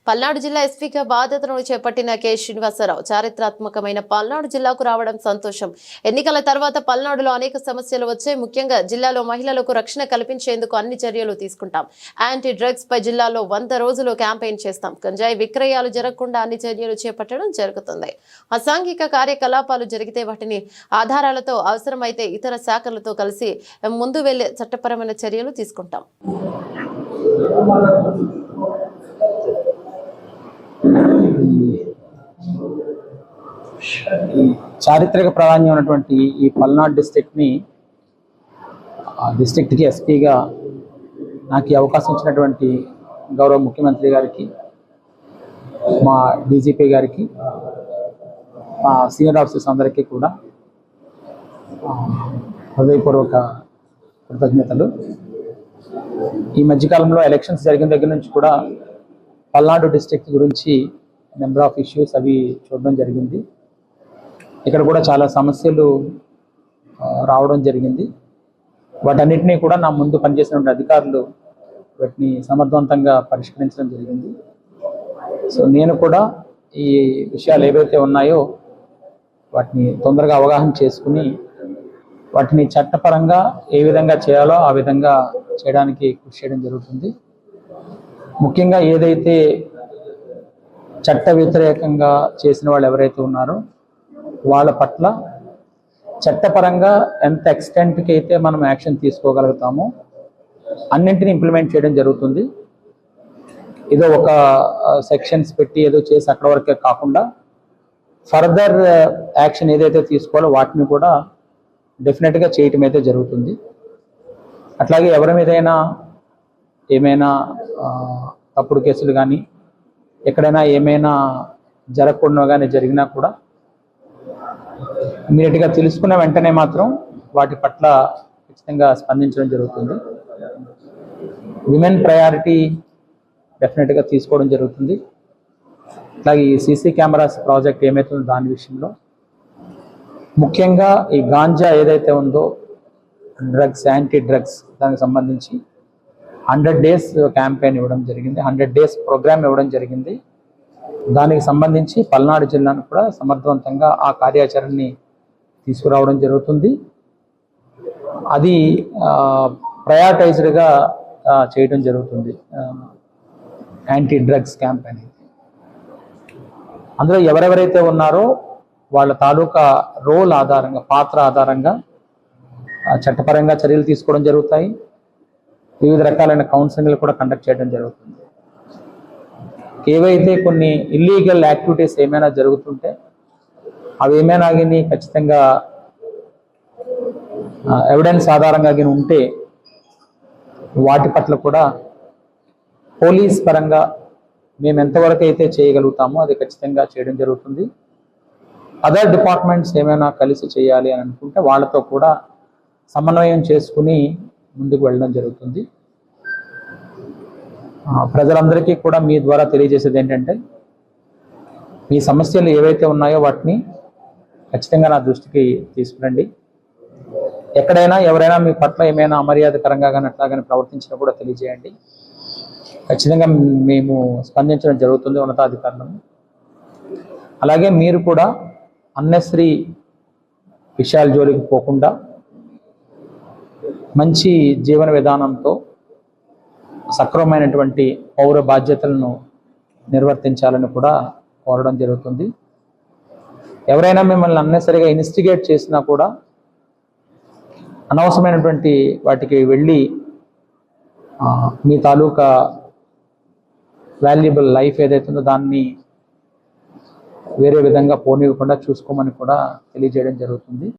పల్నాడు జిల్లా ఎస్పీగా బాధ్యతను చేపట్టిన కె శ్రీనివాసరావు చారిత్రాత్మకమైన పల్నాడు జిల్లాకు రావడం సంతోషం. ఎన్నికల తర్వాత పల్నాడులో అనేక సమస్యలు వచ్చాయి. ముఖ్యంగా జిల్లాలో మహిళలకు రక్షణ కల్పించేందుకు అన్ని చర్యలు తీసుకుంటాం. యాంటీ డ్రగ్స్ పై జిల్లాలో 100 రోజులు క్యాంపెయిన్ చేస్తాం. గంజాయి విక్రయాలు జరగకుండా అన్ని చర్యలు చేపట్టడం జరుగుతుంది. అసాంఘిక కార్యకలాపాలు జరిగితే వాటిని ఆధారాలతో అవసరమైతే ఇతర శాఖలతో కలిసి ముందు వెళ్లే చట్టపరమైన చర్యలు తీసుకుంటాం. చారిత్రక ప్రాధాన్యం ఉన్నటువంటి ఈ పల్నాడు డిస్ట్రిక్ట్ని డిస్ట్రిక్ట్కి ఎస్పీగా నాకు ఈ అవకాశం ఇచ్చినటువంటి గౌరవ ముఖ్యమంత్రి గారికి, మా డీజీపీ గారికి, మా సీనియర్ ఆఫీసర్స్ అందరికీ కూడా హృదయపూర్వక కృతజ్ఞతలు. ఈ మధ్యకాలంలో ఎలక్షన్స్ జరిగిన దగ్గర నుంచి కూడా పల్నాడు డిస్ట్రిక్ట్ గురించి నెంబర్ ఆఫ్ ఇష్యూస్ అవి చూడడం జరిగింది. ఇక్కడ కూడా చాలా సమస్యలు రావడం జరిగింది. వాటన్నిటినీ కూడా నా ముందు పనిచేసినటువంటి అధికారులు వాటిని సమర్థవంతంగా పరిష్కరించడం జరిగింది. సో నేను కూడా ఈ విషయాలు ఏవైతే ఉన్నాయో వాటిని తొందరగా అవగాహన చేసుకుని వాటిని చట్టపరంగా ఏ విధంగా చేయాలో ఆ విధంగా చేయడానికి కృషి చేయడం జరుగుతుంది. ముఖ్యంగా ఏదైతే చట్ట వ్యతిరేకంగా చేసిన వాళ్ళు ఎవరైతే ఉన్నారో వాళ్ళ పట్ల చట్టపరంగా ఎంత ఎక్స్టెంట్కి అయితే మనం యాక్షన్ తీసుకోగలుగుతామో అన్నింటినీ ఇంప్లిమెంట్ చేయడం జరుగుతుంది. ఏదో ఒక సెక్షన్స్ పెట్టి ఏదో చేసి అక్కడ వరకే కాకుండా ఫర్దర్ యాక్షన్ ఏదైతే తీసుకోవాలో వాటిని కూడా డెఫినెట్గా చేయటం అయితే జరుగుతుంది. అట్లాగే ఎవరి మీదైనా ఏమైనా తప్పుడు కేసులు కానీ ఎక్కడైనా ఏమైనా జరగకుండా కానీ జరిగినా కూడా ఇమీడియట్గా తెలుసుకున్న వెంటనే మాత్రం వాటి పట్ల ఖచ్చితంగా స్పందించడం జరుగుతుంది. విమెన్ ప్రయారిటీ డెఫినెట్గా తీసుకోవడం జరుగుతుంది. అలాగే ఈ సీసీ కెమెరాస్ ప్రాజెక్ట్ ఏమవుతుందో దాని విషయంలో ముఖ్యంగా ఈ గాంజా ఏదైతే ఉందో డ్రగ్స్, యాంటీ డ్రగ్స్ దానికి సంబంధించి 100 days క్యాంపెయిన్ ఇవ్వడం జరిగింది. 100 days ప్రోగ్రామ్ ఇవ్వడం జరిగింది. దానికి సంబంధించి పల్నాడు జిల్లాను కూడా సమర్థవంతంగా ఆ కార్యాచరణని తీసుకురావడం జరుగుతుంది. అది ప్రయారిటైజ్డ్గా చేయడం జరుగుతుంది. యాంటీ డ్రగ్స్ క్యాంపెయిన్ అందులో ఎవరెవరైతే ఉన్నారో వాళ్ళ తాలూకా రోల్ ఆధారంగా, పాత్ర ఆధారంగా చట్టపరంగా చర్యలు తీసుకోవడం జరుగుతాయి. వివిధ రకాలైన కౌన్సిలింగ్లు కూడా కండక్ట్ చేయడం జరుగుతుంది. ఏవైతే కొన్ని ఇల్లీగల్ యాక్టివిటీస్ ఏమైనా జరుగుతుంటే అవి ఏమైనా కానీ ఖచ్చితంగా ఎవిడెన్స్ ఆధారంగా కానీ ఉంటే వాటి పట్ల కూడా పోలీస్ పరంగా మేము ఎంతవరకు అయితే చేయగలుగుతామో అది ఖచ్చితంగా చేయడం జరుగుతుంది. అదర్ డిపార్ట్మెంట్స్ ఏమైనా కలిసి చేయాలి అని అనుకుంటే వాళ్ళతో కూడా సమన్వయం చేసుకుని ముందుకు వెళ్ళడం జరుగుతుంది. ప్రజలందరికీ కూడా మీ ద్వారా తెలియజేసేది ఏంటంటే మీ సమస్యలు ఏవైతే ఉన్నాయో వాటిని ఖచ్చితంగా నా దృష్టికి తీసుకురండి. ఎక్కడైనా ఎవరైనా మీ పట్ల ఏమైనా అమర్యాదకరంగా కానీ అట్లా కానీ ప్రవర్తించినా కూడా తెలియజేయండి. ఖచ్చితంగా మేము స్పందించడం జరుగుతుంది ఉన్నతాధికారులను. అలాగే మీరు కూడా అన్నెసరీ విషయాల జోలికి పోకుండా మంచి జీవన విధానంతో సక్రమమైనటువంటి పౌర బాధ్యతలను నిర్వర్తించాలని కూడా కోరడం జరుగుతుంది. ఎవరైనా మిమ్మల్ని అన్నెసరిగా ఇన్వెస్టిగేట్ చేసినా కూడా అనవసరమైనటువంటి వాటికి వెళ్ళి మీ తాలూకా వాల్యుబుల్ లైఫ్ ఏదైతే ఉందో దాన్ని వేరే విధంగా పోనివ్వకుండా చూసుకోమని కూడా తెలియజేయడం జరుగుతుంది.